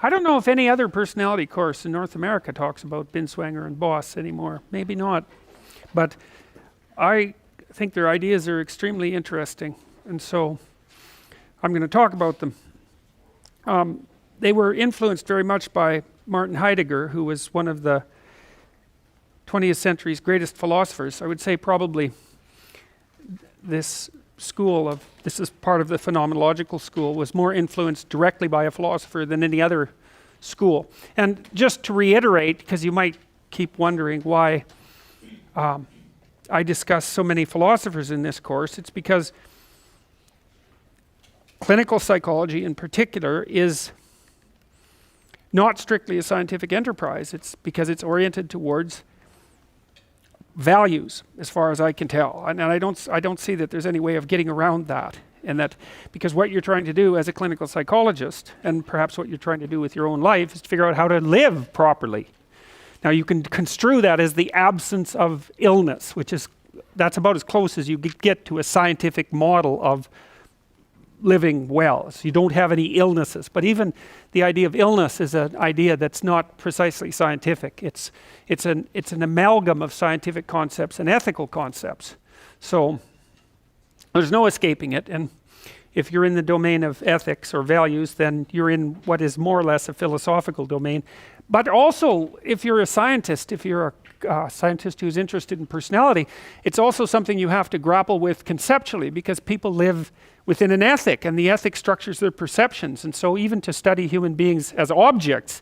I don't know if any other personality course in North America talks about Binswanger and Boss anymore. Maybe not. But I think their ideas are extremely interesting. And so I'm going to talk about them. They were influenced very much by Martin Heidegger, who was one of the 20th century's greatest philosophers. I would say probably this is part of the phenomenological school, was more influenced directly by a philosopher than any other school. And just to reiterate, because you might keep wondering why I discuss so many philosophers in this course, it's because clinical psychology in particular is not strictly a scientific enterprise. It's because it's oriented towards values, as far as I can tell, and I don't see that there's any way of getting around that. And that because what you're trying to do as a clinical psychologist, and perhaps what you're trying to do with your own life, is to figure out how to live properly. Now you can construe that as the absence of illness, that's about as close as you get to a scientific model of living well. So you don't have any illnesses. But even the idea of illness is an idea that's not precisely scientific. It's an amalgam of scientific concepts and ethical concepts. So there's no escaping it. And if you're in the domain of ethics or values, then you're in what is more or less a philosophical domain. But also, if you're a scientist, if you're a scientist who's interested in personality, it's also something you have to grapple with conceptually, because people live within an ethic, and the ethic structures their perceptions. And so even to study human beings as objects,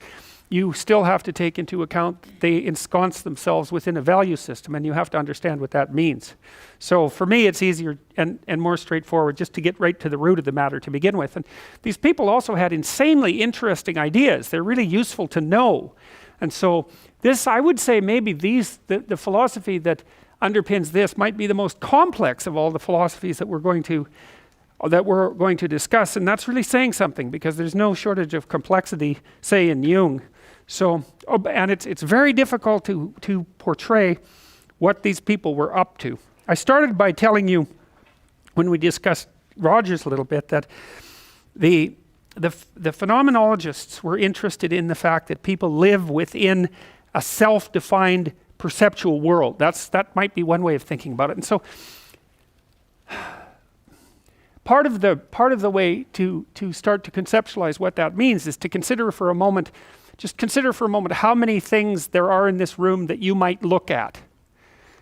you still have to take into account they ensconce themselves within a value system, and you have to understand what that means. So for me, it's easier and more straightforward just to get right to the root of the matter to begin with. And these people also had insanely interesting ideas. They're really useful to know. And so this, I would say maybe the philosophy that underpins this might be the most complex of all the philosophies that we're going to discuss, and that's really saying something, because there's no shortage of complexity, say, in Jung. So, and it's very difficult to portray what these people were up to. I started by telling you, when we discussed Rogers a little bit, that the phenomenologists were interested in the fact that people live within a self-defined perceptual world. That might be one way of thinking about it. And so part of the way to start to conceptualize what that means is to consider for a moment how many things there are in this room that you might look at.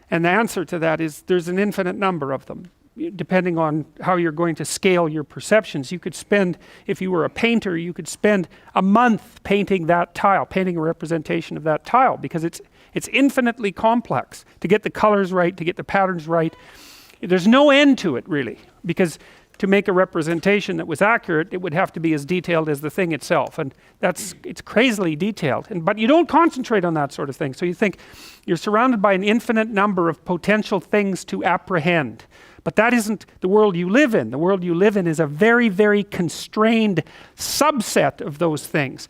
And the answer to that is there's an infinite number of them. Depending on how you're going to scale your perceptions, you could spend, if you were a painter, you could spend a month painting that tile, painting a representation of that tile, because it's infinitely complex to get the colors right, to get the patterns right. There's no end to it, really, because to make a representation that was accurate, it would have to be as detailed as the thing itself, and it's crazily detailed. But you don't concentrate on that sort of thing. So you think you're surrounded by an infinite number of potential things to apprehend. But that isn't the world you live in. The world you live in is a very, very constrained subset of those things.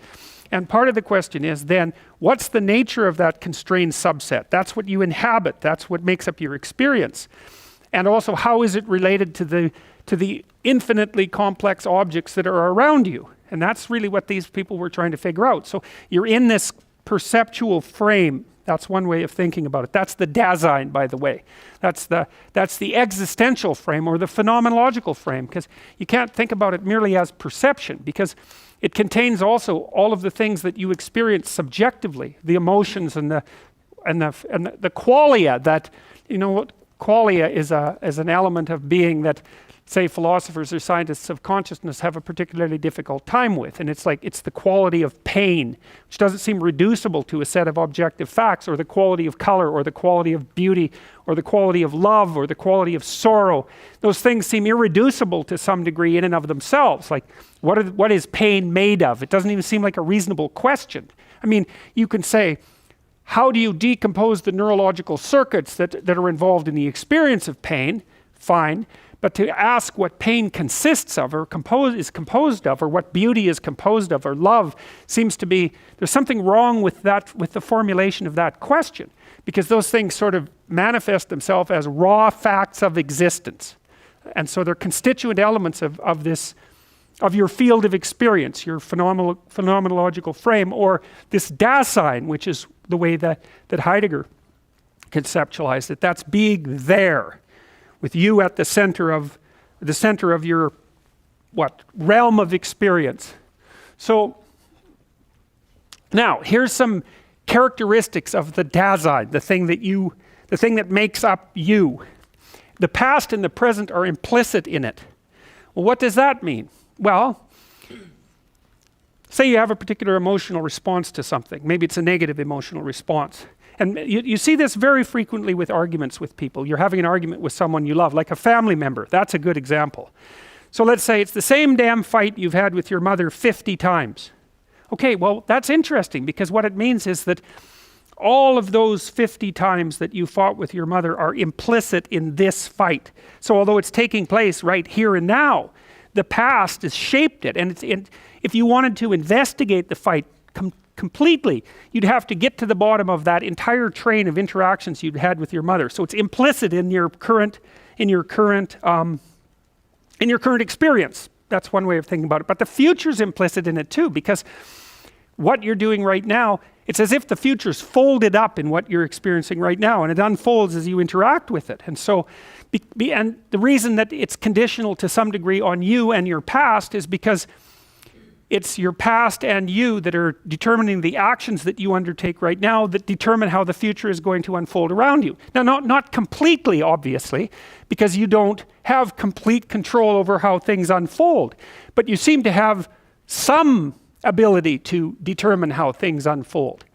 And part of the question is then, what's the nature of that constrained subset? That's what you inhabit. That's what makes up your experience. And also, how is it related to the infinitely complex objects that are around you? And that's really what these people were trying to figure out. So you're in this perceptual frame. That's one way of thinking about it. That's the Dasein, by the way. That's the existential frame, or the phenomenological frame, because you can't think about it merely as perception, because it contains also all of the things that you experience subjectively, the emotions and the qualia. That, you know, what qualia is an element of being that, say, philosophers or scientists of consciousness have a particularly difficult time with. And it's the quality of pain, which doesn't seem reducible to a set of objective facts, or the quality of color, or the quality of beauty, or the quality of love, or the quality of sorrow. Those things seem irreducible to some degree in and of themselves. Like, what is pain made of? It doesn't even seem like a reasonable question. I mean, you can say, how do you decompose the neurological circuits that are involved in the experience of pain? Fine. But to ask what pain consists of, or is composed of, or what beauty is composed of, or love, seems to be, there's something wrong with that, with the formulation of that question, because those things sort of manifest themselves as raw facts of existence. And so they're constituent elements of this your field of experience, your phenomenological frame, or this Dasein, which is the way that Heidegger conceptualized it. That's being there, with you at the center of your realm of experience. So now here's some characteristics of the Dasein, the thing that makes up you. The past and the present are implicit in it. Well, what does that mean? Well, say you have a particular emotional response to something. Maybe it's a negative emotional response. And you see this very frequently with arguments with people. You're having an argument with someone you love, like a family member. That's a good example. So let's say it's the same damn fight you've had with your mother 50 times. Okay, well, that's interesting, because what it means is that all of those 50 times that you fought with your mother are implicit in this fight. So although it's taking place right here and now, the past has shaped it. And if you wanted to investigate the fight completely, you'd have to get to the bottom of that entire train of interactions you'd had with your mother. So it's implicit in your current experience. That's one way of thinking about it. But the future's implicit in it too, because what you're doing right now, it's as if the future's folded up in what you're experiencing right now, and it unfolds as you interact with it. And so, and the reason that it's conditional to some degree on you and your past is because it's your past and you that are determining the actions that you undertake right now that determine how the future is going to unfold around you. Now, not completely, obviously, because you don't have complete control over how things unfold, but you seem to have some ability to determine how things unfold.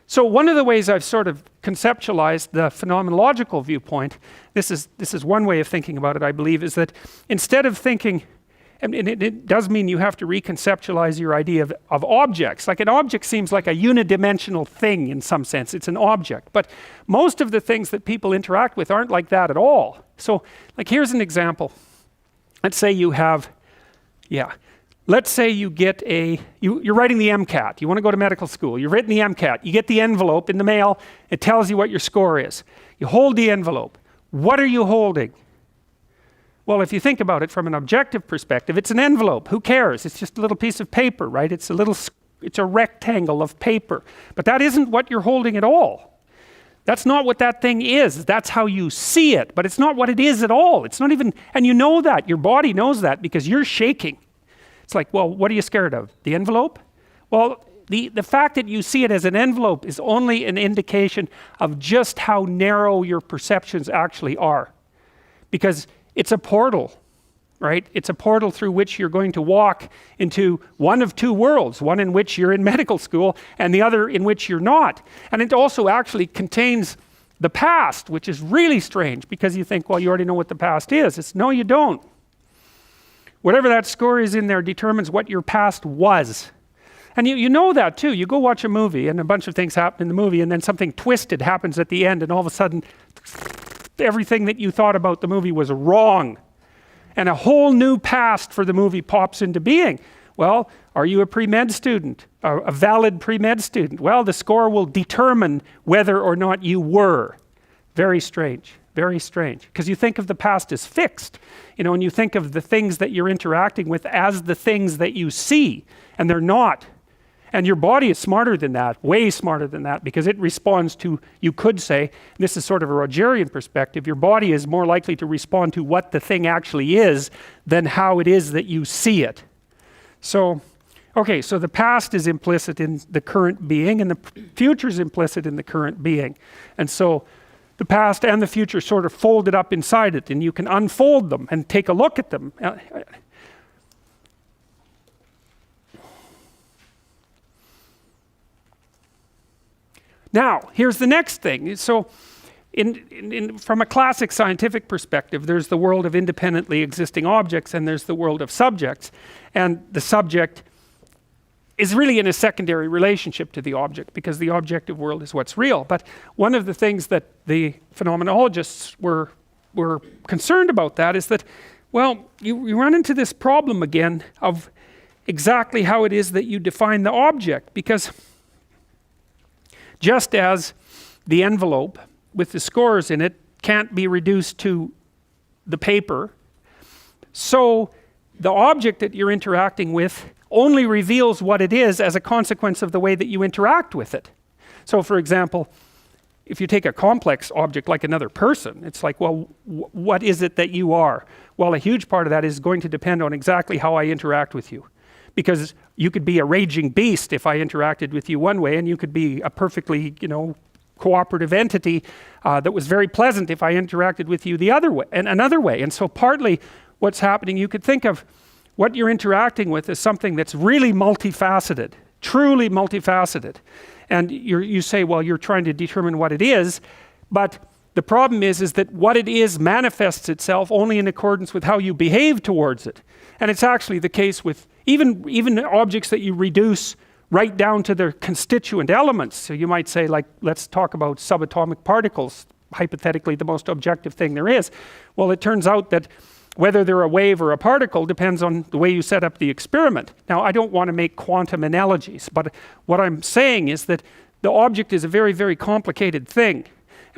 So one of the ways I've sort of conceptualized the phenomenological viewpoint, this is one way of thinking about it, I believe, is that instead of thinking, and it does mean you have to reconceptualize your idea of objects. Like an object seems like a unidimensional thing in some sense. It's an object. But most of the things that people interact with aren't like that at all. So like here's an example. Let's say you have, let's say you get you're writing the MCAT. You want to go to medical school. You've written the MCAT. You get the envelope in the mail. It tells you what your score is. You hold the envelope. What are you holding? Well, if you think about it from an objective perspective, it's an envelope. Who cares? It's just a little piece of paper, right? It's a rectangle of paper. But that isn't what you're holding at all. That's not what that thing is. That's how you see it, but it's not what it is at all. It's not even, and you know that. Your body knows that because you're shaking. It's like, well, what are you scared of? The envelope? Well, the fact that you see it as an envelope is only an indication of just how narrow your perceptions actually are. Because it's a portal, right? It's a portal through which you're going to walk into one of two worlds, one in which you're in medical school and the other in which you're not. And it also actually contains the past, which is really strange because you think, well, you already know what the past is. It's no, you don't. Whatever that score is in there determines what your past was. And you know that too. You go watch a movie and a bunch of things happen in the movie and then something twisted happens at the end and all of a sudden everything that you thought about the movie was wrong. And a whole new past for the movie pops into being. Well, are you a pre-med student? A valid pre-med student? Well, the score will determine whether or not you were. Very strange. Very strange. Because you think of the past as fixed. You know, and you think of the things that you're interacting with as the things that you see. And they're not. And your body is smarter than that, way smarter than that, because it responds to, you could say, this is sort of a Rogerian perspective, your body is more likely to respond to what the thing actually is than how it is that you see it. So, okay, so the past is implicit in the current being, and the future is implicit in the current being. And so the past and the future sort of folded up inside it, and you can unfold them and take a look at them. Now, here's the next thing. So, from a classic scientific perspective, there's the world of independently existing objects and there's the world of subjects. And the subject is really in a secondary relationship to the object because the objective world is what's real. But one of the things that the phenomenologists were concerned about that is that, well, you run into this problem again of exactly how it is that you define the object, because just as the envelope with the scores in it can't be reduced to the paper, so the object that you're interacting with only reveals what it is as a consequence of the way that you interact with it. So for example, if you take a complex object like another person, it's like, well, what is it that you are? Well, a huge part of that is going to depend on exactly how I interact with you. Because you could be a raging beast if I interacted with you one way, and you could be a perfectly, cooperative entity that was very pleasant if I interacted with you the other way, and another way. And so partly what's happening, you could think of what you're interacting with as something that's really multifaceted, truly multifaceted. And you say, well, you're trying to determine what it is, but the problem is that what it is manifests itself only in accordance with how you behave towards it. And it's actually the case with even objects that you reduce right down to their constituent elements. So you might say, like, let's talk about subatomic particles, hypothetically the most objective thing there is. Well, it turns out that whether they're a wave or a particle depends on the way you set up the experiment. Now, I don't want to make quantum analogies, but what I'm saying is that the object is a very, very complicated thing.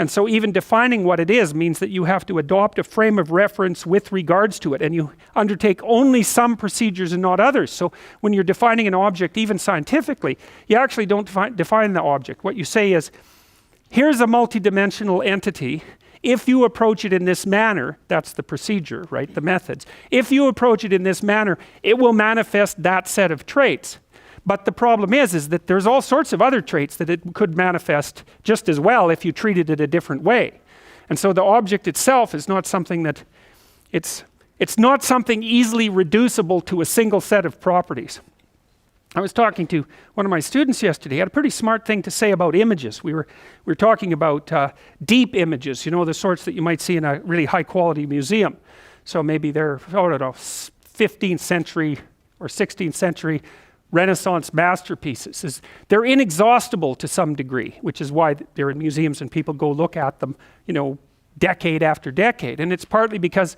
And so even defining what it is means that you have to adopt a frame of reference with regards to it, and you undertake only some procedures and not others. So when you're defining an object, even scientifically, you actually don't define the object. What you say is, here's a multidimensional entity. If you approach it in this manner, that's the procedure, right? The methods. If you approach it in this manner, it will manifest that set of traits. But the problem is that there's all sorts of other traits that it could manifest just as well if you treated it a different way. And so the object itself is not something that, it's not something easily reducible to a single set of properties. I was talking to one of my students yesterday. He had a pretty smart thing to say about images. We were talking about deep images, the sorts that you might see in a really high quality museum. So maybe they're, 15th century or 16th century Renaissance masterpieces. They're inexhaustible to some degree, which is why they're in museums and people go look at them, decade after decade. And it's partly because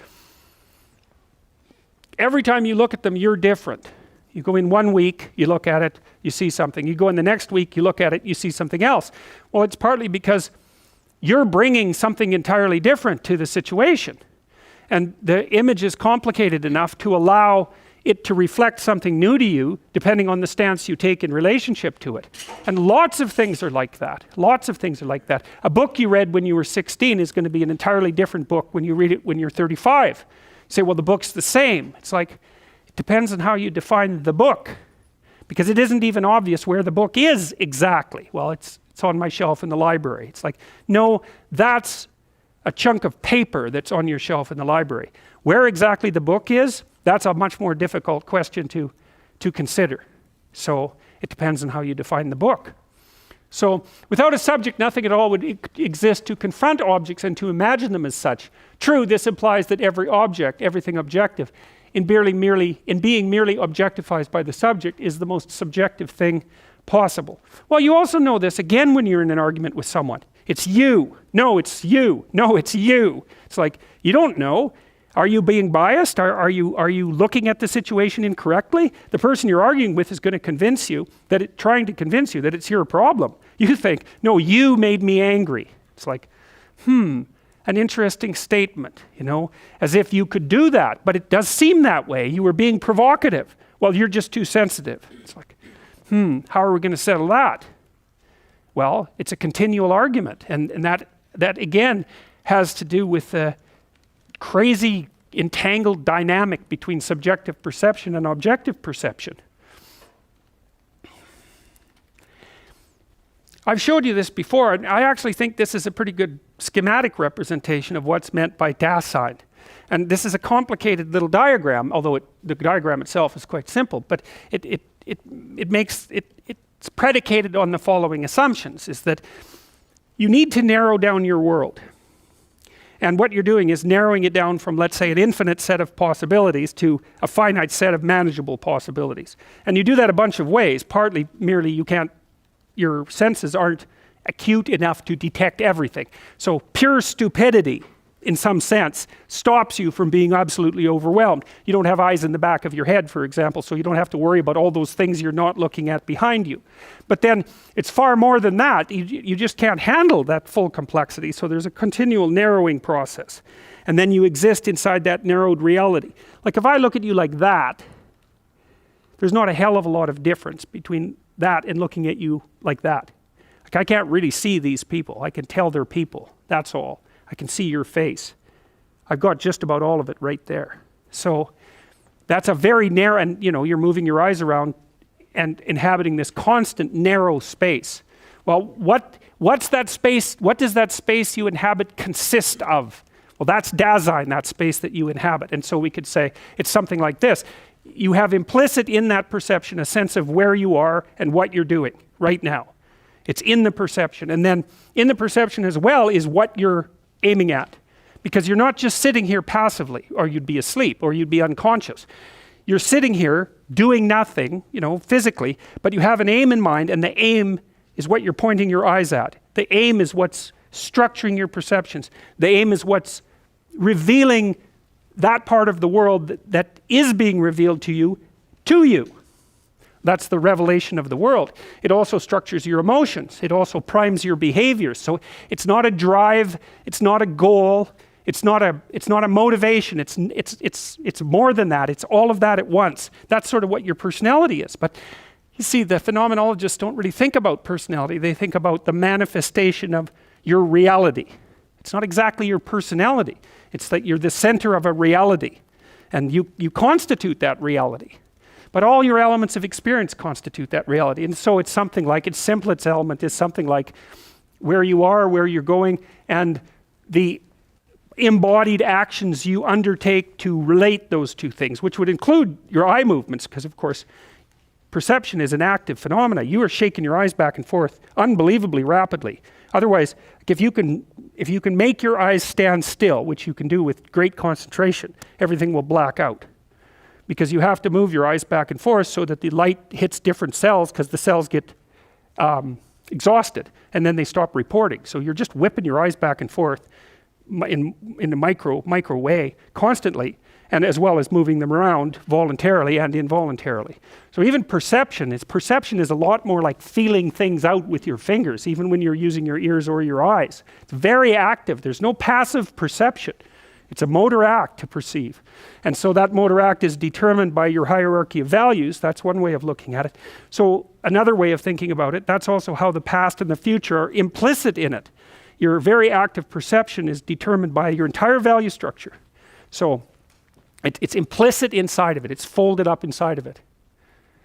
every time you look at them, you're different. You go in 1 week, you look at it, you see something. You go in the next week, you look at it, you see something else. Well, it's partly because you're bringing something entirely different to the situation. And the image is complicated enough to allow it to reflect something new to you, depending on the stance you take in relationship to it. And lots of things are like that. Lots of things are like that. A book you read when you were 16 is going to be an entirely different book when you read it when you're 35. You say, well, the book's the same. It's like, it depends on how you define the book, because it isn't even obvious where the book is exactly. Well, it's on my shelf in the library. It's like, no, that's a chunk of paper that's on your shelf in the library. Where exactly the book is, that's a much more difficult question to consider. So it depends on how you define the book. So without a subject, nothing at all would exist to confront objects and to imagine them as such. True, this implies that every object, everything objective, in being merely objectified by the subject is the most subjective thing possible. Well, you also know this again when you're in an argument with someone. It's you. No, it's you. No, it's you. It's like, you don't know. Are you being biased? Are you looking at the situation incorrectly? The person you're arguing with is going to trying to convince you that it's your problem. You think, no, you made me angry. It's like, an interesting statement, as if you could do that, but it does seem that way. You were being provocative. Well, you're just too sensitive. It's like, how are we going to settle that? Well, it's a continual argument, and that again has to do with the crazy entangled dynamic between subjective perception and objective perception. I've showed you this before, and I actually think this is a pretty good schematic representation of what's meant by Dasein. And this is a complicated little diagram, although the diagram itself is quite simple, but it's predicated on the following assumptions, is that you need to narrow down your world. And what you're doing is narrowing it down from, let's say, an infinite set of possibilities to a finite set of manageable possibilities. And you do that a bunch of ways. Partly merely your senses aren't acute enough to detect everything. So pure stupidity in some sense, stops you from being absolutely overwhelmed. You don't have eyes in the back of your head, for example, so you don't have to worry about all those things you're not looking at behind you. But then it's far more than that. You just can't handle that full complexity, so there's a continual narrowing process. And then you exist inside that narrowed reality. Like if I look at you like that, there's not a hell of a lot of difference between that and looking at you like that. Like I can't really see these people. I can tell they're people, that's all. I can see your face. I've got just about all of it right there. So that's a very narrow, and you're moving your eyes around and inhabiting this constant narrow space. Well, what's that space? What does that space you inhabit consist of? Well, that's Dasein, that space that you inhabit. And so we could say it's something like this. You have implicit in that perception a sense of where you are and what you're doing right now. It's in the perception. And then in the perception as well is what you're aiming at. Because you're not just sitting here passively, or you'd be asleep, or you'd be unconscious. You're sitting here doing nothing, physically, but you have an aim in mind, and the aim is what you're pointing your eyes at. The aim is what's structuring your perceptions. The aim is what's revealing that part of the world that is being revealed to you. That's the revelation of the world. It also structures your emotions. It also primes your behaviors. So it's not a drive, it's not a goal, it's not a motivation. It's more than that. It's all of that at once. That's sort of what your personality is. But you see, the phenomenologists don't really think about personality. They think about the manifestation of your reality. It's not exactly your personality. It's that you're the center of a reality, and you constitute that reality. But all your elements of experience constitute that reality. And so it's something like, its simplest element is something like where you are, where you're going, and the embodied actions you undertake to relate those two things, which would include your eye movements, because of course, perception is an active phenomena. You are shaking your eyes back and forth unbelievably rapidly. Otherwise, if you can make your eyes stand still, which you can do with great concentration, everything will black out. Because you have to move your eyes back and forth so that the light hits different cells, because the cells get exhausted and then they stop reporting. So you're just whipping your eyes back and forth in a micro way constantly, and as well as moving them around voluntarily and involuntarily. So even perception is a lot more like feeling things out with your fingers, even when you're using your ears or your eyes. It's very active. There's no passive perception. It's a motor act to perceive. And so that motor act is determined by your hierarchy of values. That's one way of looking at it. So another way of thinking about it, that's also how the past and the future are implicit in it. Your very active perception is determined by your entire value structure. So it's implicit inside of it. It's folded up inside of it.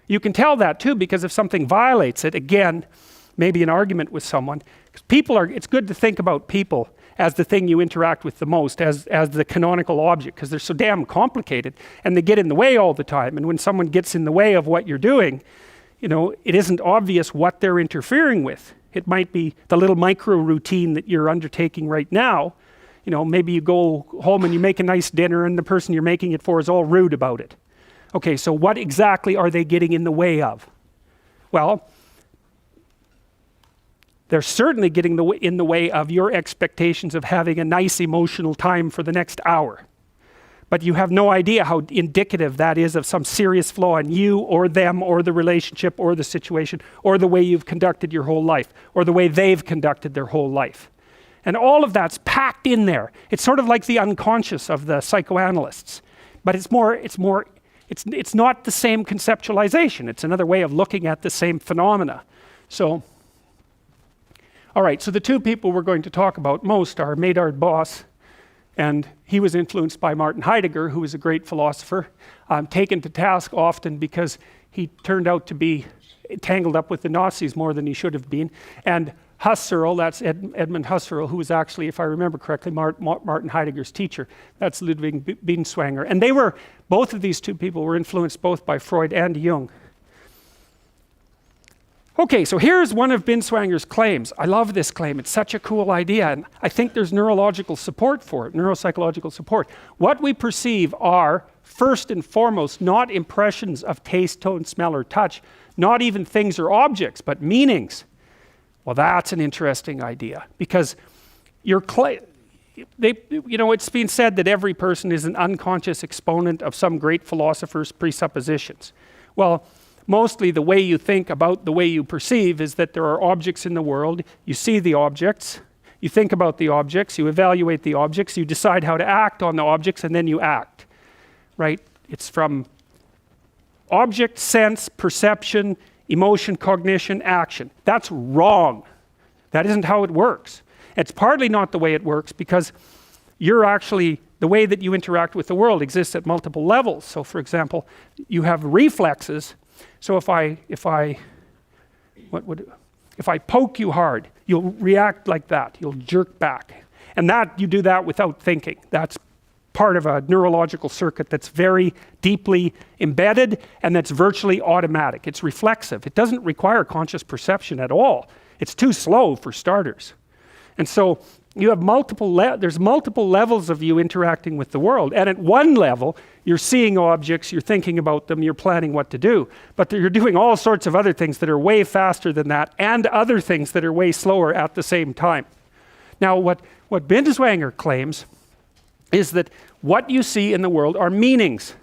You can tell that too, because if something violates it, again, maybe an argument with someone, because it's good to think about people as the thing you interact with the most, as the canonical object, because they're so damn complicated and they get in the way all the time. And when someone gets in the way of what you're doing, it isn't obvious what they're interfering with. It might be the little micro routine that you're undertaking right now. Maybe you go home and you make a nice dinner and the person you're making it for is all rude about it. Okay, so what exactly are they getting in the way of? Well, they're certainly getting in the way of your expectations of having a nice emotional time for the next hour. But you have no idea how indicative that is of some serious flaw in you or them or the relationship or the situation or the way you've conducted your whole life or the way they've conducted their whole life. And all of that's packed in there. It's sort of like the unconscious of the psychoanalysts. But it's not the same conceptualization. It's another way of looking at the same phenomena. So, all right, so the two people we're going to talk about most are Medard Boss, and he was influenced by Martin Heidegger, who was a great philosopher, taken to task often because he turned out to be tangled up with the Nazis more than he should have been. And Husserl, that's Edmund Husserl, who was actually, if I remember correctly, Martin Heidegger's teacher. That's Ludwig Binswanger. And both of these two people were influenced both by Freud and Jung. Okay, so here's one of Binswanger's claims. I love this claim. It's such a cool idea, and I think there's neurological support for it, neuropsychological support. What we perceive are, first and foremost, not impressions of taste, tone, smell, or touch, not even things or objects, but meanings. Well, that's an interesting idea, because it's been said that every person is an unconscious exponent of some great philosopher's presuppositions. Well, mostly the way you think about the way you perceive is that there are objects in the world, you see the objects, you think about the objects, you evaluate the objects, you decide how to act on the objects, and then you act, right? It's from object, sense, perception, emotion, cognition, action. That's wrong. That isn't how it works. It's partly not the way it works because the way that you interact with the world exists at multiple levels. So for example, you have reflexes. So if I poke you hard, you'll react like that. You'll jerk back. And you do that without thinking. That's part of a neurological circuit that's very deeply embedded and that's virtually automatic. It's reflexive. It doesn't require conscious perception at all. It's too slow for starters. And so you have there's multiple levels of you interacting with the world. And at one level, you're seeing objects, you're thinking about them, you're planning what to do. But you're doing all sorts of other things that are way faster than that and other things that are way slower at the same time. Now, what Binswanger claims is that what you see in the world are meanings.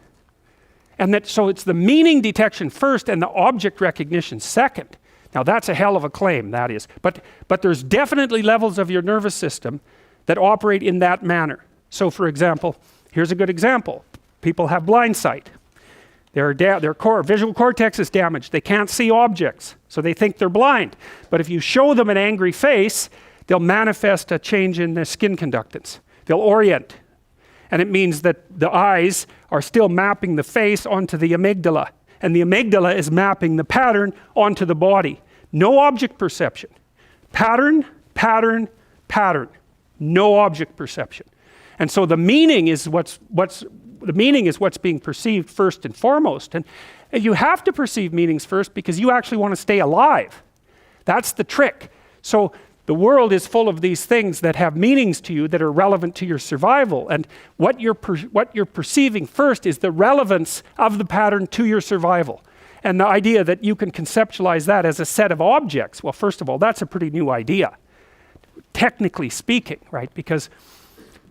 And so it's the meaning detection first and the object recognition second. Now that's a hell of a claim, that is. But there's definitely levels of your nervous system that operate in that manner. So for example, here's a good example. People have blind sight. Their visual cortex is damaged. They can't see objects, so they think they're blind. But if you show them an angry face, they'll manifest a change in their skin conductance. They'll orient. And it means that the eyes are still mapping the face onto the amygdala. And the amygdala is mapping the pattern onto the body. No object perception. Pattern, pattern, pattern. No object perception. And so the meaning is what's being perceived first and foremost. And you have to perceive meanings first because you actually want to stay alive. That's the trick. So the world is full of these things that have meanings to you that are relevant to your survival. And what you're perceiving first is the relevance of the pattern to your survival. And the idea that you can conceptualize that as a set of objects, well, first of all, that's a pretty new idea, technically speaking, right? Because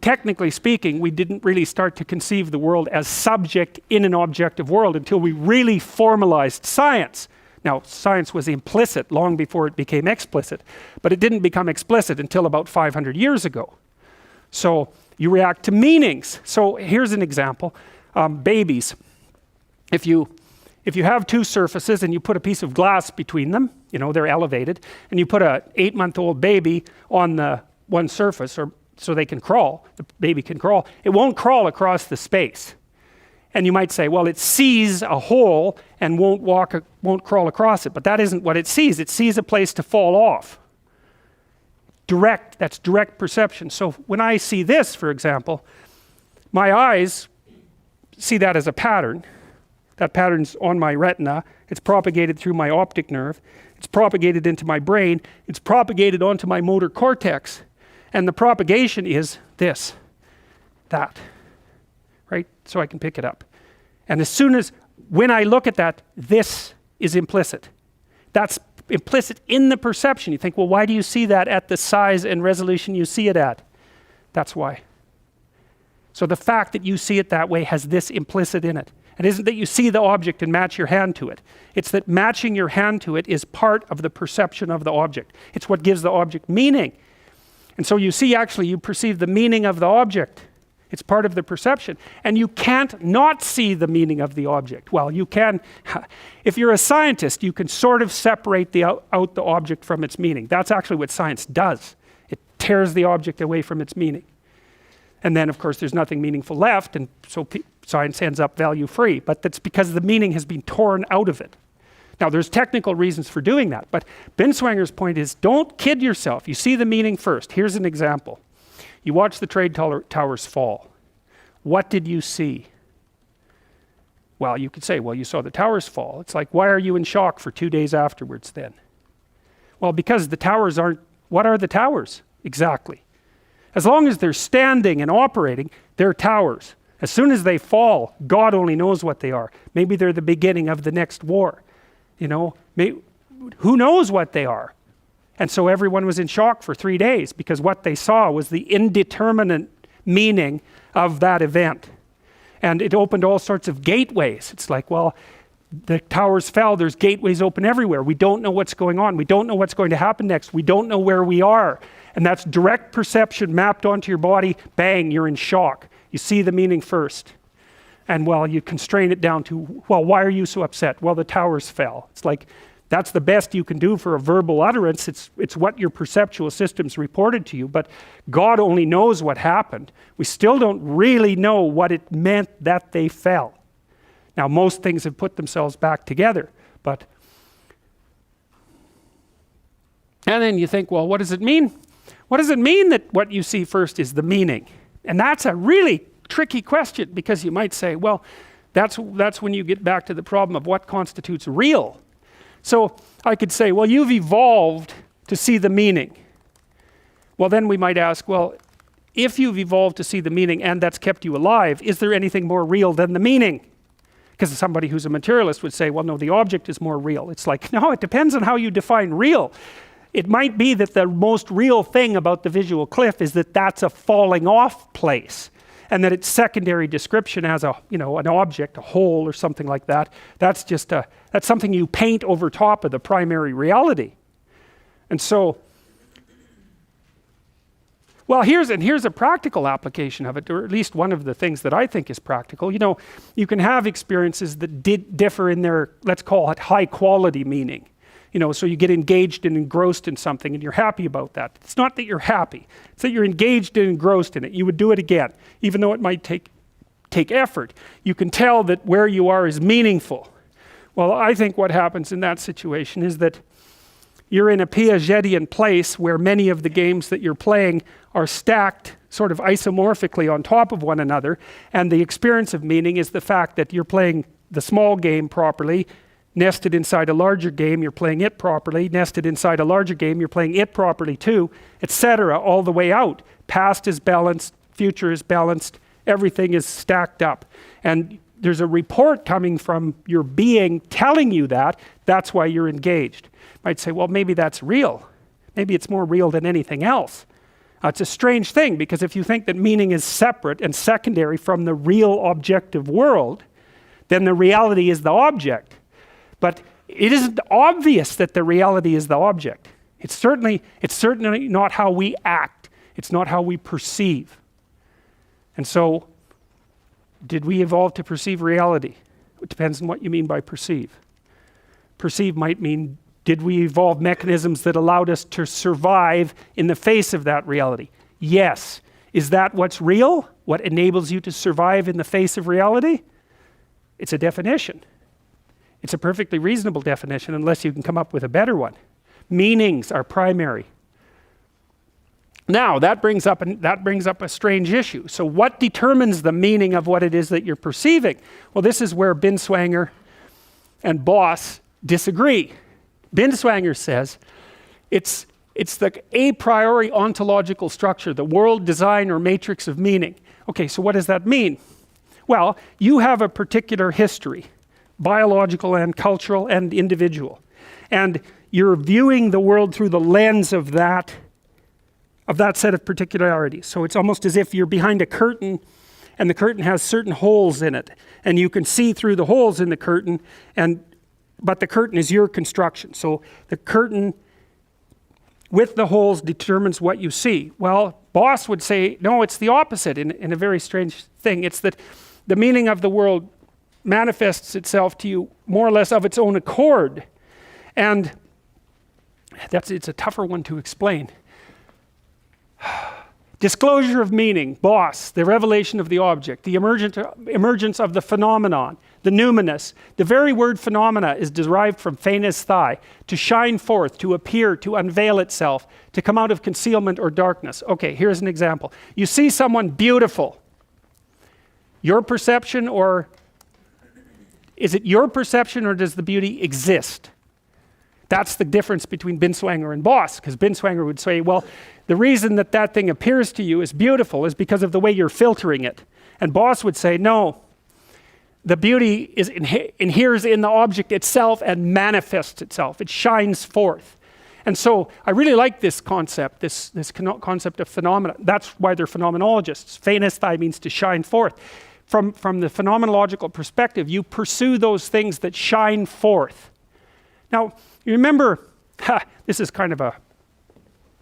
technically speaking, we didn't really start to conceive the world as subject in an objective world until we really formalized science. Now, science was implicit long before it became explicit, but it didn't become explicit until about 500 years ago. So you react to meanings. So here's an example. Babies. If you have two surfaces and you put a piece of glass between them, they're elevated, and you put an 8-month-old baby on the one surface so they can crawl, the baby can crawl, it won't crawl across the space. And you might say, well, it sees a hole and won't crawl across it. But that isn't what it sees. It sees a place to fall off. That's direct perception. So when I see this, for example, my eyes see that as a pattern. That pattern's on my retina. It's propagated through my optic nerve. It's propagated into my brain. It's propagated onto my motor cortex. And the propagation is this, that. Right? So I can pick it up. And when I look at that, this is implicit. That's implicit in the perception. You think, well, why do you see that at the size and resolution you see it at? That's why. So the fact that you see it that way has this implicit in it. It isn't that you see the object and match your hand to it. It's that matching your hand to it is part of the perception of the object. It's what gives the object meaning. And so you perceive the meaning of the object. It's part of the perception. And you can't not see the meaning of the object. Well, you can. If you're a scientist, you can sort of separate out the object from its meaning. That's actually what science does. It tears the object away from its meaning. And then, of course, there's nothing meaningful left, and so science ends up value-free. But that's because the meaning has been torn out of it. Now, there's technical reasons for doing that. But Binswanger's point is, don't kid yourself. You see the meaning first. Here's an example. You watch the trade towers fall. What did you see? Well, you could say, well, you saw the towers fall. It's like, why are you in shock for 2 days afterwards then? Well, because the towers aren't, what are the towers exactly? As long as they're standing and operating, they're towers. As soon as they fall, God only knows what they are. Maybe they're the beginning of the next war. Who knows what they are? And so everyone was in shock for 3 days because what they saw was the indeterminate meaning of that event. And it opened all sorts of gateways. It's like, well, the towers fell, there's gateways open everywhere. We don't know what's going on. We don't know what's going to happen next. We don't know where we are. And that's direct perception mapped onto your body. Bang, you're in shock. You see the meaning first. And well, you constrain it down to, well, why are you so upset? Well, the towers fell. It's like, that's the best you can do for a verbal utterance. It's what your perceptual systems reported to you, but God only knows what happened. We still don't really know what it meant that they fell. Now, most things have put themselves back together, but... And then you think, well, what does it mean? What does it mean that what you see first is the meaning? And that's a really tricky question, because you might say, well, that's when you get back to the problem of what constitutes real. So I could say, well, you've evolved to see the meaning. Well, then we might ask, well, if you've evolved to see the meaning and that's kept you alive, is there anything more real than the meaning? Because somebody who's a materialist would say, well, no, the object is more real. It's like, no, it depends on how you define real. It might be that the most real thing about the visual cliff is that that's a falling off place, and that its secondary description as a, an object, a hole or something like that, that's something you paint over top of the primary reality. And so, well, here's a practical application of it, or at least one of the things that I think is practical. You can have experiences that differ in their, let's call it, high quality meaning. So you get engaged and engrossed in something and you're happy about that. It's not that you're happy, it's that you're engaged and engrossed in it. You would do it again, even though it might take effort. You can tell that where you are is meaningful. Well, I think what happens in that situation is that you're in a Piagetian place where many of the games that you're playing are stacked sort of isomorphically on top of one another, and the experience of meaning is the fact that you're playing the small game properly, nested inside a larger game, you're playing it properly, nested inside a larger game, you're playing it properly too, etc., all the way out. Past is balanced, future is balanced, everything is stacked up. And there's a report coming from your being telling you that, that's why you're engaged. You might say, well, maybe that's real. Maybe it's more real than anything else. It's a strange thing, because if you think that meaning is separate and secondary from the real objective world, then the reality is the object. But it isn't obvious that the reality is the object. It's certainly not how we act. It's not how we perceive. And so, did we evolve to perceive reality? It depends on what you mean by perceive. Perceive might mean, did we evolve mechanisms that allowed us to survive in the face of that reality? Yes. Is that what's real? What enables you to survive in the face of reality? It's a definition. It's a perfectly reasonable definition unless you can come up with a better one. Meanings are primary. Now, that brings up a strange issue. So what determines the meaning of what it is that you're perceiving? Well, this is where Binswanger and Boss disagree. Binswanger says it's the a priori ontological structure, the world design or matrix of meaning. Okay, so what does that mean? Well, you have a particular history, biological and cultural and individual. And you're viewing the world through the lens of that set of particularities. So it's almost as if you're behind a curtain and the curtain has certain holes in it. And you can see through the holes in the curtain, but the curtain is your construction. So the curtain with the holes determines what you see. Well, Boss would say, no, it's the opposite in a very strange thing. It's that the meaning of the world manifests itself to you more or less of its own accord. And it's a tougher one to explain. Disclosure of meaning, Boss, the revelation of the object, the emergence of the phenomenon, the numinous. The very word phenomena is derived from phenes thai, to shine forth, to appear, to unveil itself, to come out of concealment or darkness. Okay, here's an example. You see someone beautiful. Your perception, or is it your perception, or does the beauty exist? That's the difference between Binswanger and Boss, because Binswanger would say, well, the reason that thing appears to you as beautiful is because of the way you're filtering it. And Boss would say, no, the beauty inheres in the object itself and manifests itself. It shines forth. And so I really like this concept, this concept of phenomena. That's why they're phenomenologists. Phanesthai means to shine forth. From the phenomenological perspective, you pursue those things that shine forth. Now, you remember, this is kind of a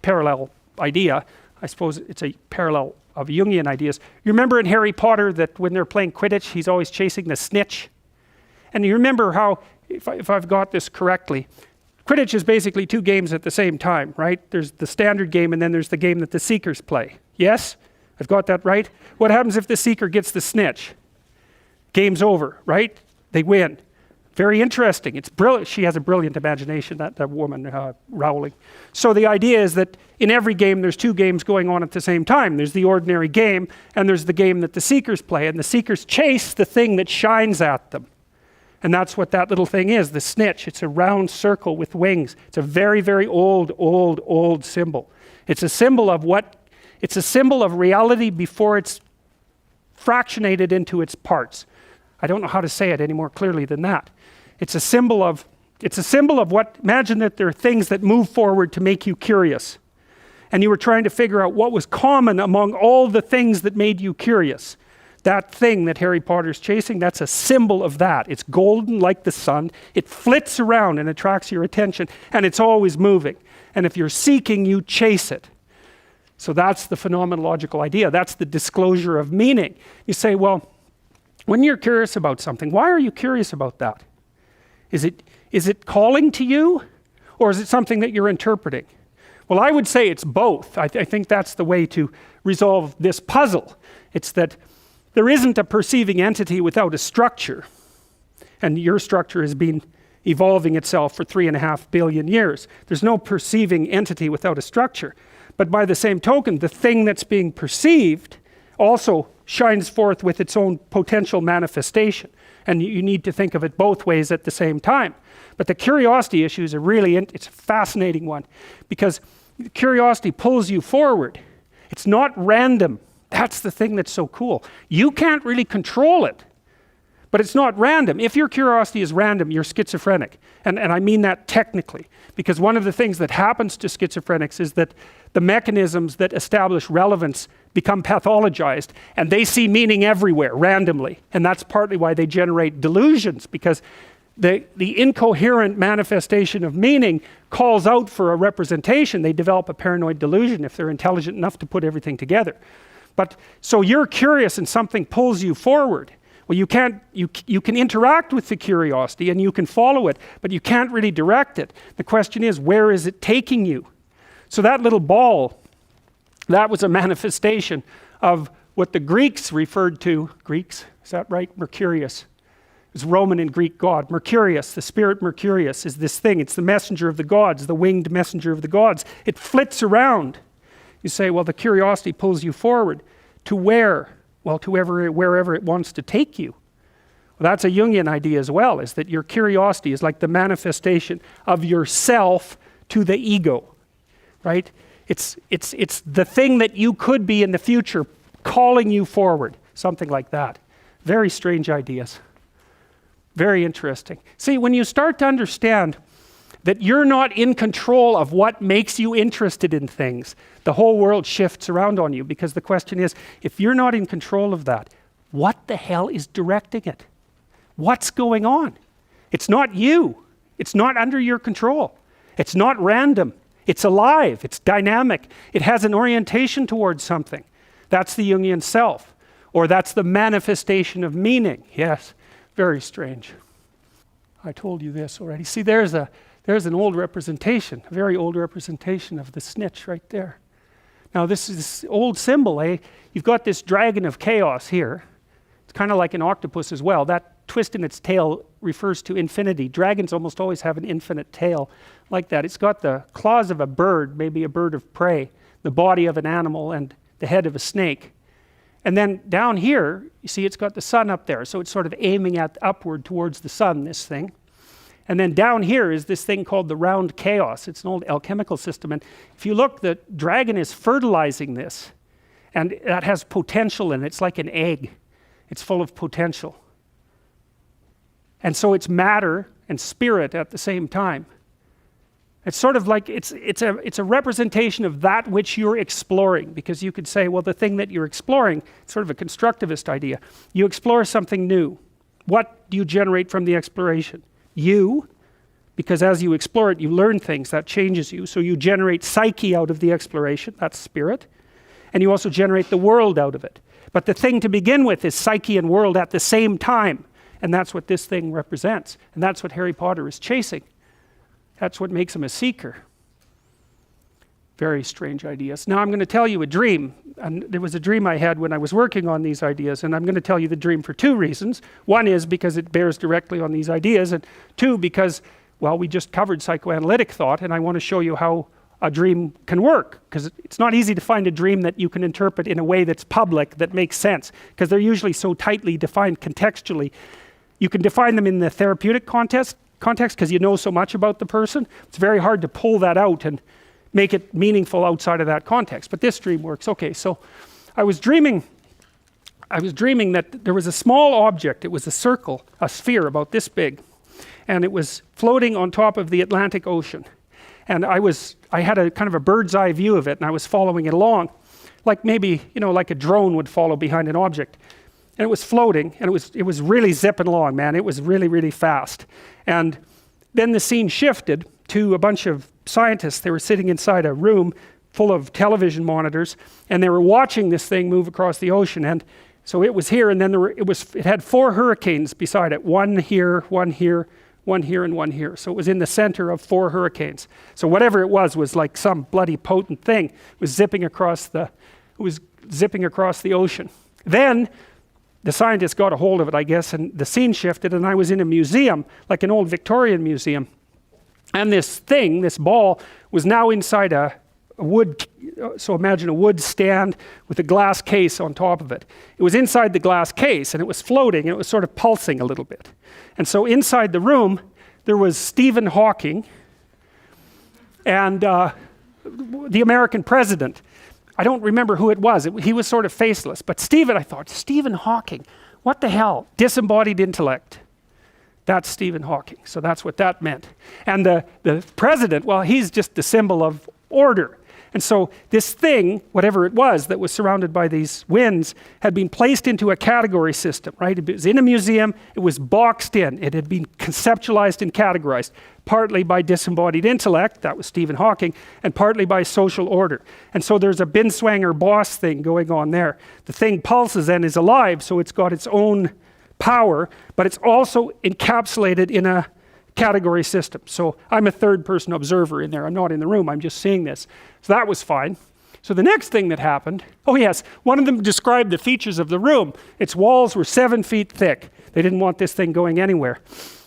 parallel idea. I suppose it's a parallel of Jungian ideas. You remember in Harry Potter that when they're playing Quidditch, he's always chasing the snitch? And you remember how, if I've got this correctly, Quidditch is basically two games at the same time, right? There's the standard game and then there's the game that the seekers play. Yes? I've got that right? What happens if the seeker gets the snitch? Game's over, right? They win. Very interesting. It's brilliant. She has a brilliant imagination, that woman, Rowling. So the idea is that in every game there's two games going on at the same time. There's the ordinary game and there's the game that the seekers play, and the seekers chase the thing that shines at them. And that's what that little thing is, the snitch. It's a round circle with wings. It's a very, very old symbol. It's a symbol of what? It's a symbol of reality before it's fractionated into its parts. I don't know how to say it any more clearly than that. It's a symbol of what, imagine that there are things that move forward to make you curious. And you were trying to figure out what was common among all the things that made you curious. That thing that Harry Potter's chasing, that's a symbol of that. It's golden like the sun. It flits around and attracts your attention, and it's always moving. And if you're seeking, you chase it. So that's the phenomenological idea. That's the disclosure of meaning. You say, well, when you're curious about something, why are you curious about that? Is it calling to you, or is it something that you're interpreting? Well, I would say it's both. I think that's the way to resolve this puzzle. It's that there isn't a perceiving entity without a structure. And your structure has been evolving itself for 3.5 billion years. There's no perceiving entity without a structure. But by the same token, the thing that's being perceived also shines forth with its own potential manifestation. And you need to think of it both ways at the same time. But the curiosity issue is it's a fascinating one, because curiosity pulls you forward. It's not random. That's the thing that's so cool. You can't really control it, but it's not random. If your curiosity is random, you're schizophrenic. And I mean that technically, because one of the things that happens to schizophrenics is that the mechanisms that establish relevance become pathologized, and they see meaning everywhere, randomly. And that's partly why they generate delusions, because the incoherent manifestation of meaning calls out for a representation. They develop a paranoid delusion if they're intelligent enough to put everything together. But so you're curious and something pulls you forward. Well, you can interact with the curiosity and you can follow it, but you can't really direct it. The question is, where is it taking you? So that little ball, that was a manifestation of what the Greeks referred to. Greeks, is that right? Mercurius. It's Roman and Greek god. Mercurius, the spirit Mercurius, is this thing. It's the messenger of the gods, the winged messenger of the gods. It flits around. You say, well, the curiosity pulls you forward. To where? Well, to wherever it wants to take you. Well, that's a Jungian idea as well, is that your curiosity is like the manifestation of yourself to the ego, right? It's the thing that you could be in the future calling you forward, something like that. Very strange ideas. Very interesting. See, when you start to understand that you're not in control of what makes you interested in things, the whole world shifts around on you, because the question is, if you're not in control of that, what the hell is directing it? What's going on? It's not you. It's not under your control. It's not random. It's alive. It's dynamic. It has an orientation towards something. That's the Jungian self, or that's the manifestation of meaning. Yes, very strange. I told you this already. See, there's an old representation, a very old representation of the snitch right there. Now this is this old symbol, eh? You've got this dragon of chaos here. It's kind of like an octopus as well. That twist in its tail refers to infinity. Dragons almost always have an infinite tail like that. It's got the claws of a bird, maybe a bird of prey, the body of an animal, and the head of a snake. And then down here, you see it's got the sun up there, so it's sort of aiming at upward towards the sun, this thing. And then down here is this thing called the round chaos. It's an old alchemical system. And if you look, the dragon is fertilizing this. And that has potential in it. It's like an egg. It's full of potential. And so it's matter and spirit at the same time. It's sort of like it's a representation of that which you're exploring, because you could say, well, the thing that you're exploring, sort of a constructivist idea, you explore something new. What do you generate from the exploration? You, because as you explore it, you learn things, that changes you. So you generate psyche out of the exploration, that's spirit, and you also generate the world out of it. But the thing to begin with is psyche and world at the same time, and that's what this thing represents, and that's what Harry Potter is chasing. That's what makes him a seeker. Very strange ideas. Now I'm going to tell you a dream, and there was a dream I had when I was working on these ideas, and I'm going to tell you the dream for two reasons. One is because it bears directly on these ideas, and two, because, well, we just covered psychoanalytic thought, and I want to show you how a dream can work, because it's not easy to find a dream that you can interpret in a way that's public, that makes sense, because they're usually so tightly defined contextually. You can define them in the therapeutic context because you know so much about the person. It's very hard to pull that out and make it meaningful outside of that context, but this dream works. Okay, so I was dreaming that there was a small object. It was a circle, a sphere about this big, and it was floating on top of the Atlantic Ocean, and I had a kind of a bird's eye view of it, and I was following it along, like maybe, you know, like a drone would follow behind an object. And it was floating, and it was really zipping along, man. It was really, really fast. And then the scene shifted to a bunch of scientists. They were sitting inside a room full of television monitors, and they were watching this thing move across the ocean. And so it was here, and then it had 4 hurricanes beside it. One here, one here, one here, and one here. So it was in the center of 4 hurricanes. So whatever it was like some bloody potent thing. It was zipping across the ocean. Then the scientists got a hold of it, I guess, and the scene shifted, and I was in a museum, like an old Victorian museum. And this ball, was now inside a wood, so imagine a wood stand with a glass case on top of it. It was inside the glass case, and it was floating, and it was sort of pulsing a little bit. And so inside the room, there was Stephen Hawking and the American president. I don't remember who it was. He was sort of faceless. But I thought, Stephen Hawking, what the hell? Disembodied intellect. That's Stephen Hawking. So that's what that meant. And the president, well, he's just the symbol of order. And so this thing, whatever it was that was surrounded by these winds, had been placed into a category system, right? It was in a museum, it was boxed in, it had been conceptualized and categorized, partly by disembodied intellect, that was Stephen Hawking, and partly by social order. And so there's a Binswanger boss thing going on there. The thing pulses and is alive, so it's got its own power, but it's also encapsulated in a category system. So I'm a third person observer in there. I'm not in the room, I'm just seeing this. So that was fine. So the next thing that happened, oh yes, one of them described the features of the room. Its walls were 7 feet thick. They didn't want this thing going anywhere.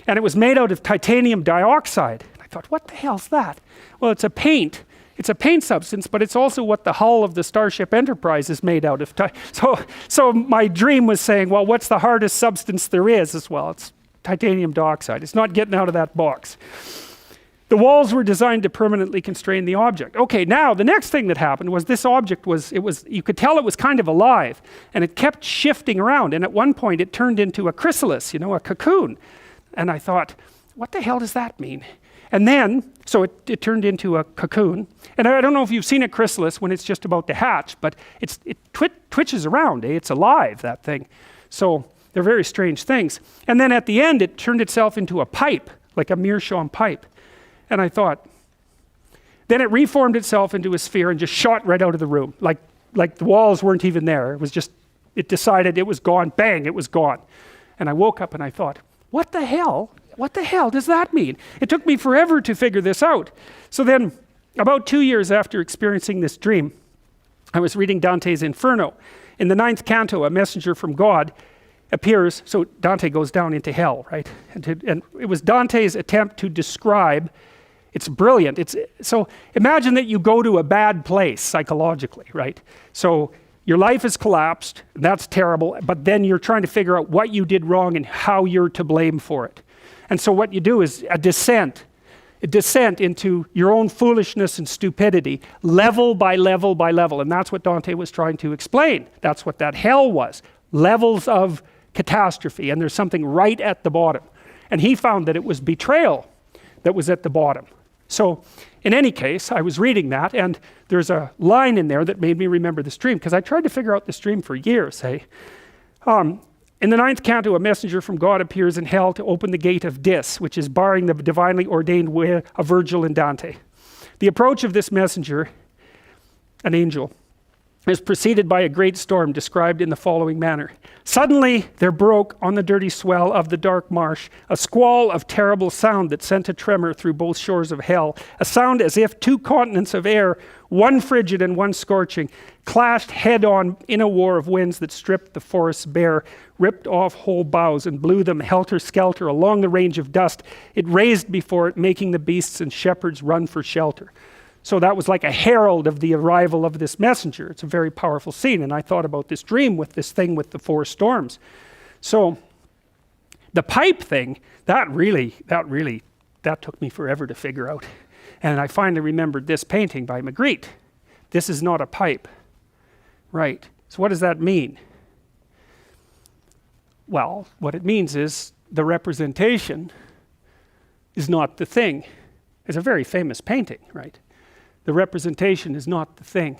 And it was made out of titanium dioxide. I thought, what the hell's that? Well, it's a paint. It's a paint substance, but it's also what the hull of the Starship Enterprise is made out of. So my dream was saying, well, what's the hardest substance there is as well? It's titanium dioxide. It's not getting out of that box. The walls were designed to permanently constrain the object. Okay, now the next thing that happened was this object you could tell it was kind of alive, and it kept shifting around, and at one point it turned into a chrysalis, a cocoon. And I thought, what the hell does that mean? And then, so it turned into a cocoon, and I don't know if you've seen a chrysalis when it's just about to hatch, but it twitches around, It's alive, that thing. So they're very strange things. And then at the end, it turned itself into a pipe, like a meerschaum pipe. And I thought, then it reformed itself into a sphere and just shot right out of the room. Like the walls weren't even there. It decided it was gone, bang, it was gone. And I woke up and I thought, what the hell? What the hell does that mean? It took me forever to figure this out. So then, about 2 years after experiencing this dream, I was reading Dante's Inferno. In the 9th canto, a messenger from God appears, so Dante goes down into hell, right? And it was Dante's attempt to describe, it's brilliant. So imagine that you go to a bad place psychologically, right? So your life has collapsed, and that's terrible, but then you're trying to figure out what you did wrong and how you're to blame for it. And so what you do is a descent into your own foolishness and stupidity, level by level by level. And that's what Dante was trying to explain. That's what that hell was. Levels of catastrophe, and there's something right at the bottom. And he found that it was betrayal that was at the bottom. So in any case, I was reading that, and there's a line in there that made me remember this dream, because I tried to figure out this dream for years. Hey, in the 9th canto, a messenger from God appears in hell to open the gate of Dis, which is barring the divinely ordained way of Virgil and Dante. The approach of this messenger, an angel, is preceded by a great storm described in the following manner. Suddenly there broke on the dirty swell of the dark marsh a squall of terrible sound that sent a tremor through both shores of hell, a sound as if 2 continents of air, one frigid and one scorching, clashed head-on in a war of winds that stripped the forests bare, ripped off whole boughs and blew them helter-skelter along the range of dust. It raised before it, making the beasts and shepherds run for shelter. So that was like a herald of the arrival of this messenger. It's a very powerful scene, and I thought about this dream with this thing with the 4 storms. So the pipe thing, that took me forever to figure out. And I finally remembered this painting by Magritte. This is not a pipe. Right. So what does that mean? Well, what it means is the representation is not the thing. It's a very famous painting, right? The representation is not the thing.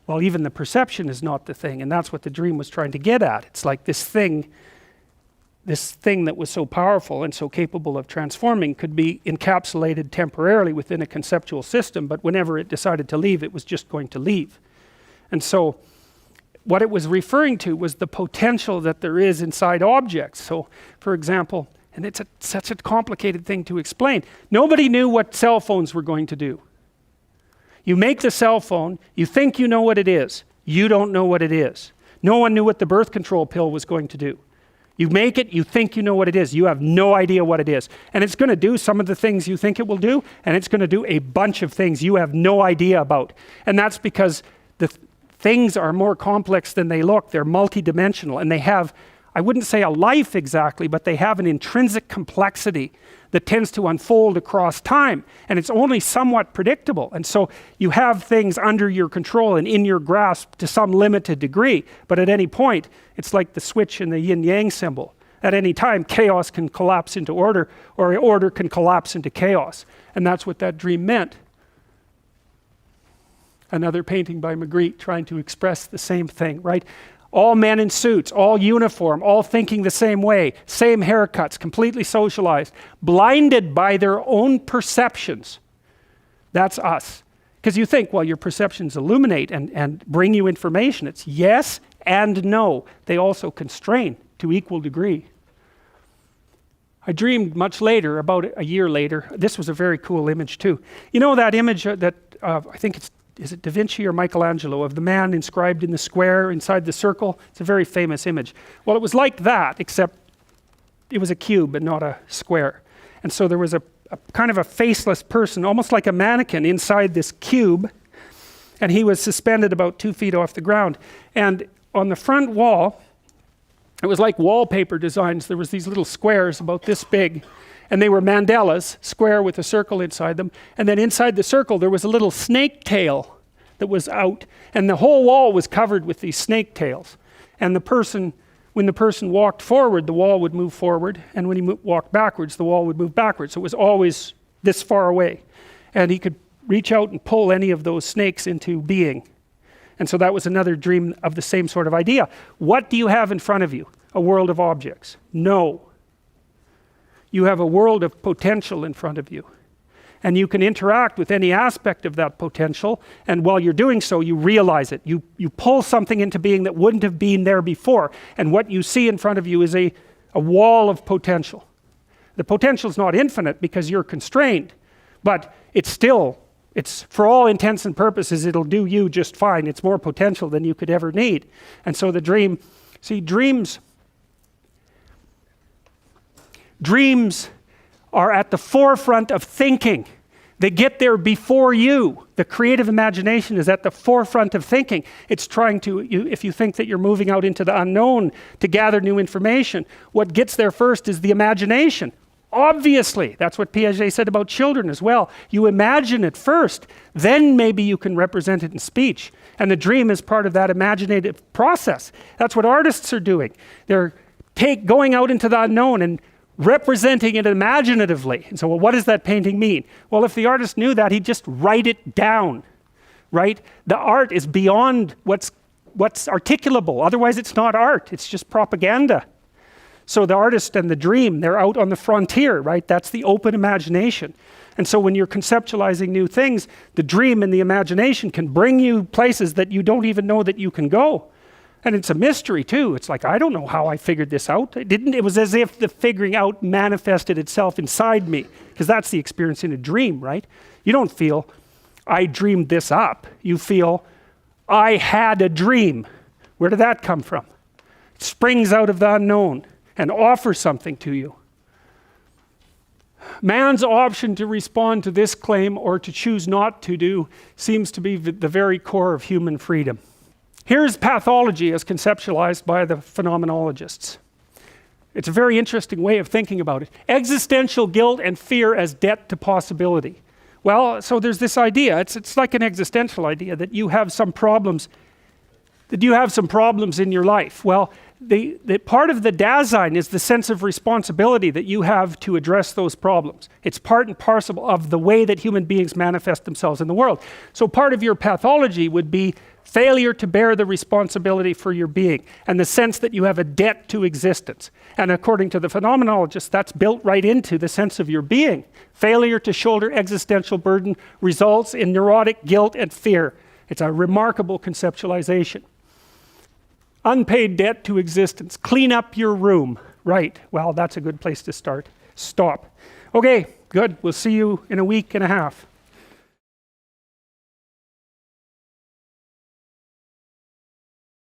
Well, even the perception is not the thing, and that's what the dream was trying to get at. It's like this thing that was so powerful and so capable of transforming could be encapsulated temporarily within a conceptual system, but whenever it decided to leave, it was just going to leave. And so what it was referring to was the potential that there is inside objects. So, for example, and it's such a complicated thing to explain. Nobody knew what cell phones were going to do. You make the cell phone, you think you know what it is. You don't know what it is. No one knew what the birth control pill was going to do. You make it, you think you know what it is. You have no idea what it is. And it's going to do some of the things you think it will do, and it's going to do a bunch of things you have no idea about. And that's because the things are more complex than they look. They're multidimensional, and they have, I wouldn't say a life exactly, but they have an intrinsic complexity that tends to unfold across time, and it's only somewhat predictable. And so you have things under your control and in your grasp to some limited degree, but at any point, it's like the switch in the yin-yang symbol. At any time, chaos can collapse into order, or order can collapse into chaos. And that's what that dream meant. Another painting by Magritte trying to express the same thing, right? All men in suits, all uniform, all thinking the same way, same haircuts, completely socialized, blinded by their own perceptions. That's us. Because you think, well, your perceptions illuminate and bring you information. It's yes and no. They also constrain to equal degree. I dreamed much later, about a year later. This was a very cool image too. You know that image that I think is it Da Vinci or Michelangelo, of the man inscribed in the square inside the circle? It's a very famous image. Well, it was like that, except it was a cube but not a square. And so there was a kind of a faceless person, almost like a mannequin, inside this cube, and he was suspended about 2 feet off the ground. And on the front wall, it was like wallpaper designs. There was these little squares about this big, and they were mandalas, square with a circle inside them. And then inside the circle, there was a little snake tail that was out. And the whole wall was covered with these snake tails. And when the person walked forward, the wall would move forward. And when he walked backwards, the wall would move backwards. So it was always this far away. And he could reach out and pull any of those snakes into being. And so that was another dream of the same sort of idea. What do you have in front of you? A world of objects? No. You have a world of potential in front of you. And you can interact with any aspect of that potential, and while you're doing so, you realize it. You pull something into being that wouldn't have been there before, and what you see in front of you is a wall of potential. The potential is not infinite because you're constrained, but it's for all intents and purposes, it'll do you just fine. It's more potential than you could ever need. And so the dream, dreams are at the forefront of thinking. They get there before you. The creative imagination is at the forefront of thinking. It's trying to, if you think that you're moving out into the unknown to gather new information, what gets there first is the imagination. Obviously, that's what Piaget said about children as well. You imagine it first, then maybe you can represent it in speech. And the dream is part of that imaginative process. That's what artists are doing. They're going out into the unknown and representing it imaginatively. And so, well, what does that painting mean? Well, if the artist knew that, he'd just write it down, right? The art is beyond what's articulable. Otherwise, it's not art. It's just propaganda. So the artist and the dream, they're out on the frontier, right? That's the open imagination. And so when you're conceptualizing new things, the dream and the imagination can bring you places that you don't even know that you can go. And it's a mystery too. It's like, I don't know how I figured this out. It was as if the figuring out manifested itself inside me, because that's the experience in a dream, right? You don't feel, I dreamed this up. You feel, I had a dream. Where did that come from? It springs out of the unknown and offers something to you. Man's option to respond to this claim or to choose not to do seems to be the very core of human freedom. Here's pathology as conceptualized by the phenomenologists. It's a very interesting way of thinking about it. Existential guilt and fear as debt to possibility. Well, so there's this idea, it's like an existential idea, that you have some problems, in your life. Well, the part of the Dasein is the sense of responsibility that you have to address those problems. It's part and parcel of the way that human beings manifest themselves in the world. So part of your pathology would be failure to bear the responsibility for your being, and the sense that you have a debt to existence. And according to the phenomenologists, that's built right into the sense of your being. Failure to shoulder existential burden results in neurotic guilt and fear. It's a remarkable conceptualization. Unpaid debt to existence. Clean up your room. Right, well, that's a good place to start. Stop. Okay, good. We'll see you in a week and a half.